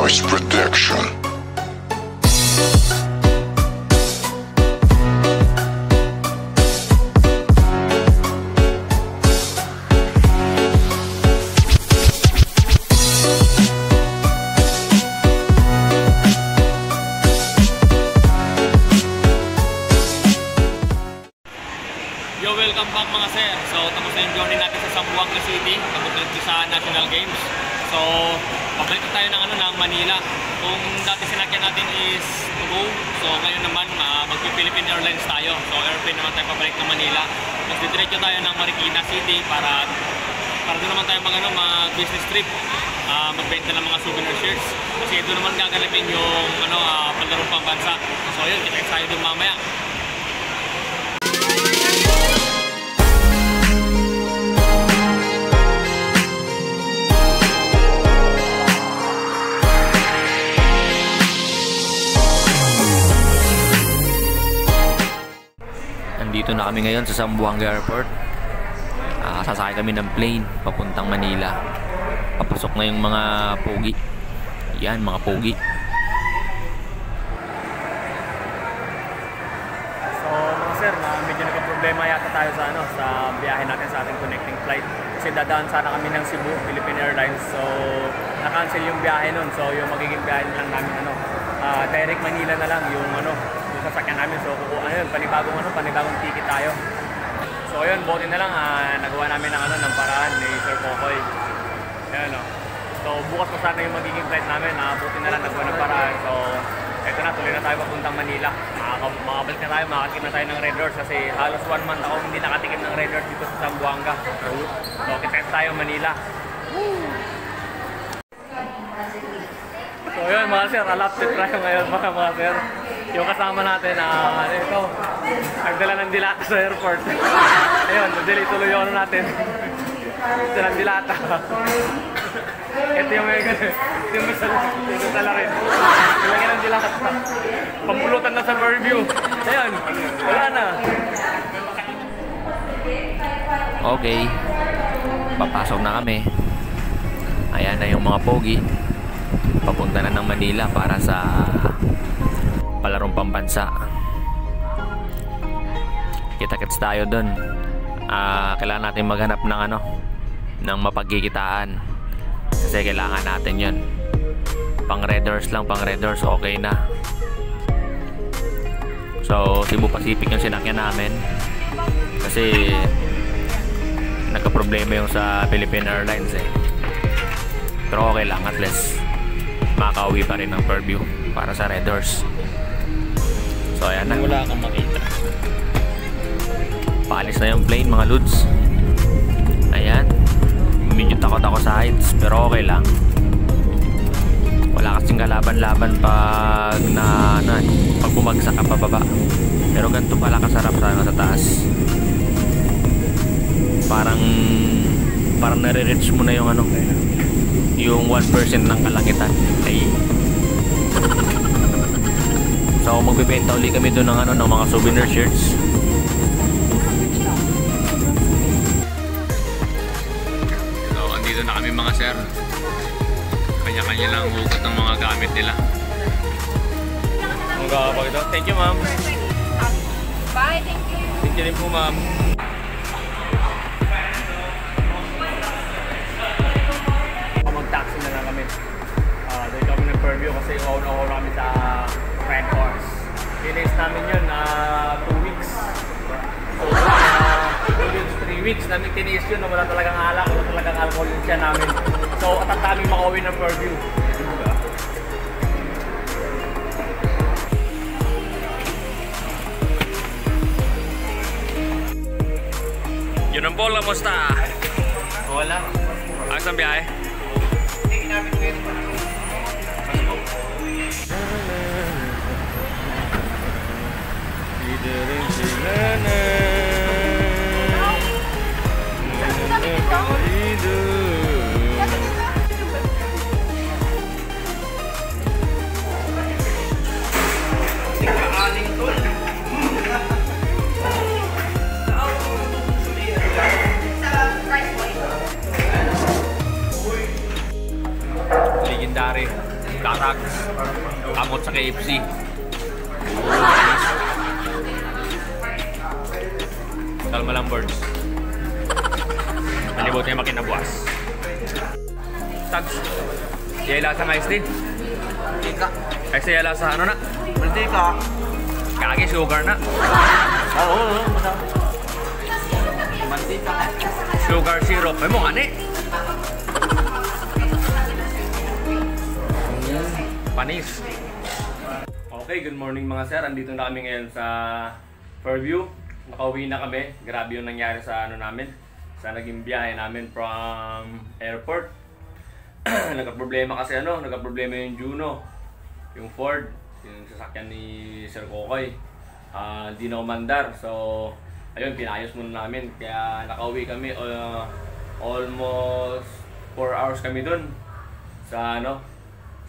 Noise protection. Yo, welcome back mga sir. So, tapos na yung journey natin sa Zamboanga City, tapos na sa National Games. So, pabalik na tayo ng Manila. Kung dati sinakyan natin is to go, so ngayon naman magpi-Philippine Airlines tayo. So, airplane naman tayo pabalik na Manila. Tapos diretso tayo ng Marikina City para doon naman tayo mag-business trip. Magbenta ng mga souvenir shirts. Kasi doon naman gaganapin yung palarong pambansa. So, yun, kita tayo doon mamaya. Nandito na kami ngayon sa Zamboanga Airport. Sasakay kami ng plane papuntang Manila. Papasok na yung mga pogi. Yan, mga pogi. So, mga sir, medyo nagka-problema yata tayo sa biyahe natin sa ating connecting flight. Kasi dadaan sana kami ng Cebu, Philippine Airlines. So, na-cancel yung biyahe nun. So, yung magiging biyahe lang namin direct Manila na lang yung sasakyan namin. So, panibagong ticket tayo. So, yun, buti na lang nagawa namin ng paraan ni Sir Kokoy. Ayan, so, bukas pa sana yung magiging flight namin. Buti na lang nagawa ng paraan. So, eto na, tuloy na tayo papuntang Manila. Makabalik na tayo, makatikim na tayo ng Red Doors kasi halos 1 month ako hindi nakatikim ng Red Doors dito sa Zamboanga. So, kita tayo Manila. So, yun mga sir, alap trip tayo ngayon mga sir. Yung kasama natin, ito, nagdala ng dilata sa airport. Ayun, nagdala tuloy yung natin. Ito ng dilata. Ito yung may gano'n. Yung masala rin. Nilagyan ng dilata. Pampulutan na sa Fairview. Ayun, wala na. Okay. Papasok na kami. Ayan na yung mga pogi. Papunta na ng Manila para sa palarong pambansa. Kita-kits tayo dun. Kailangan natin maghanap ng mapagkikitaan kasi kailangan natin yun. Pang Red Doors lang, pang Red Doors okay na. So Cebu Pacific yung sinakyan namin kasi nagka-problema yung sa Philippine Airlines pero okay lang, at least makauwi pa rin ng Fairview para sa Red Doors. So ayan na, wala kang makita. Paalis na yung plane mga lods. Ayan, medyo takot ako sa heights pero okay lang. Wala kasing kalaban-laban pag bumagsak ka pababa. Pero ganito pala kasarap sa taas. Parang nare-reach mo na yung yung 1% ng kalangitan. Ay. So magbibenta ulit kami doon ng mga souvenir shirts. So andito na kami mga sir. Kanya-kanya lang hugot ng mga gamit nila. Thank you ma'am. Bye, thank you. Thank you rin po ma'am. Mag-taxi na lang kami. Doon kami ng Fairview kasi ako namin sa Red Horse. Dinays namin yun 2 weeks. So 3 weeks namin tiniis yun na wala talagang alak, wala talagang alcohol yun siya namin. So at namin makauwi ng Fairview. Yun ang bola, musta? Wala. Ayos ang biyahe? KFC. Kalma lang, birds. Malibot tayo makinabuas. Tags. Yela sa ice tea. Mantika. Kasi yela sa ano na? Mantika. Kagi sugar na. Oo. Mantika. Sugar syrup. Ay mo kani. Panis. Okay, good morning mga sir. Andito na kami ngayon sa Fairview. Nakauwi na kami. Grabe yung nangyari sa ano namin. Sa naging biyahe namin from airport. Nagka-problema kasi nagka-problema yung Juno. Yung Ford. Yung sasakyan ni Sir Kokoy. Di na umandar. So, ayun, pinayos muna namin. Kaya nakauwi kami. Almost 4 hours kami dun. Sa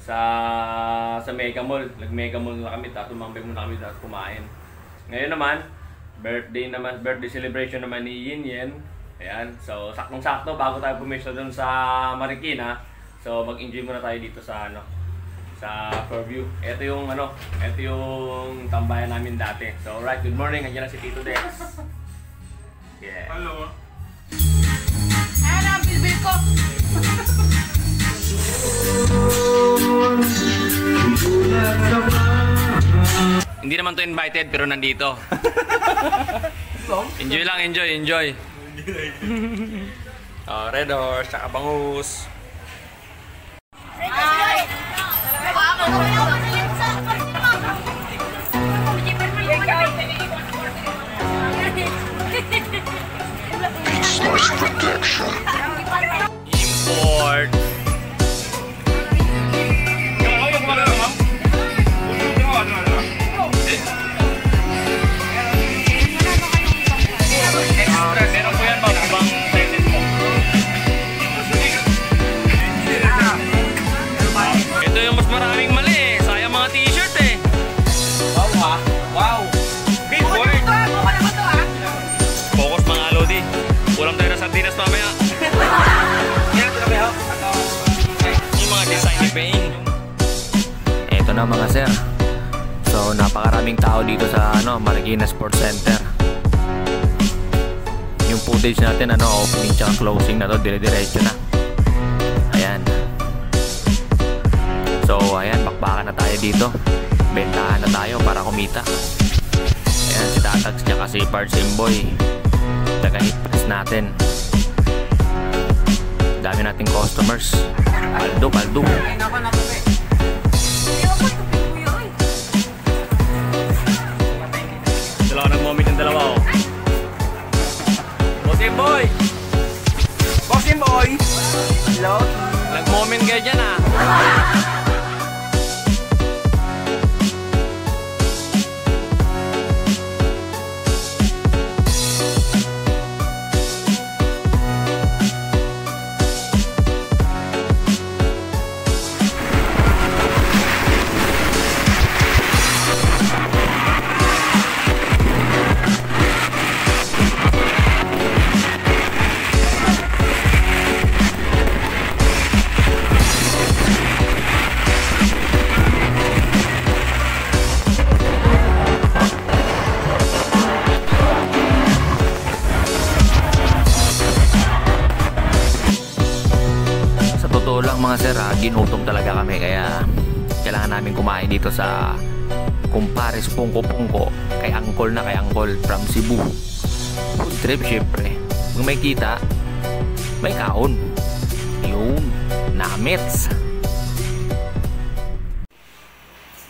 sa Mega Mall. Nag-Mega Mall na kami. Tapos tumambay muna kami at kumain. Ngayon naman, birthday celebration naman ni Yin Yen. Ayan. So, saktong-sakto bago tayo pumesto dun sa Marikina. So, mag-enjoy muna tayo dito sa sa Fairview. Ito yung tambayan namin dati. So, alright, good morning. Andiyan na si Tito Dex. Yeah. Hello. Ayan ang bilbil ko. Hindi naman to invited pero nandito. Enjoy lang, enjoy. Red Horse, tsaka bangus. Import. Ito yung mas maraming mali. Sayang mga t-shirt eh. Wow. Focus mga lodi. Kulang tayo ng sardinas mamaya. Yung mga design ni Payne. Ito na mga sir. So napakaraming tao dito sa Marikina Sports Center. Yung footage natin opening tsaka closing na to, dire-diretso na. Ayan. So ayan, bakbakan na tayo dito. Bentahan na tayo para kumita. Ayan si Tatags tsaka si Parts Imboy. Taga-hit press natin. Dami nating customers. Paldo. Dalawa nag-moment yung dalawa Boxing boy. Hello. Nag-moment kayo dyan mga sir, ginutom talaga kami kaya kailangan namin kumain dito sa Kumpares Pungko kay Angkol from Cebu. Food trip syempre. Kung may kita, may kaon. Yun, namits.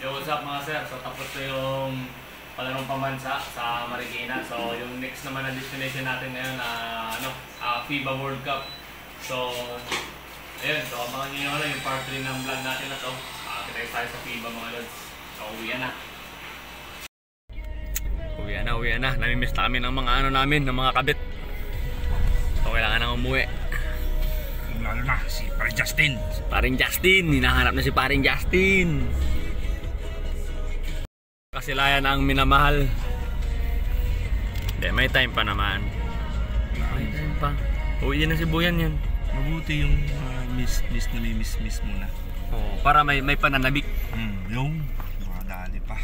Yo, what's up mga sir? So tapos na yung palarong pambansa sa Marikina. So yung next naman na destination natin ngayon FIBA World Cup. So ayun, so abangan nyo yung part 3 ng vlog natin na to. Kita tayo sa FIBA mga lods. So uwian na. Namimiss na kami ng mga namin, ng mga kabit. So kailangan nang umuwi. Lalo na si Paring Justin, hinahanap na si Paring Justin. Kasilayan ang minamahal. Hindi, may time pa naman. May time pa. Uwi na si Buyan yan. Mabuti yung miss muna. Oh, para may pananabik. Yung pa.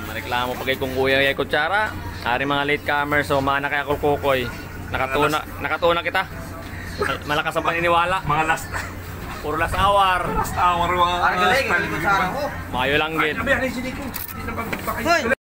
Mareklamo pa kay kung kuya ay kutsara. Ari mga latecomers, so mga nakakakukoy. Nakatuna kita. Malakas ang paniniwala. Mga last Puro hour mga Ang galing, hindi ko sa ko. Mayo lang gid. Abi, ano si Nico? Hindi na pagpapakay. Hoy!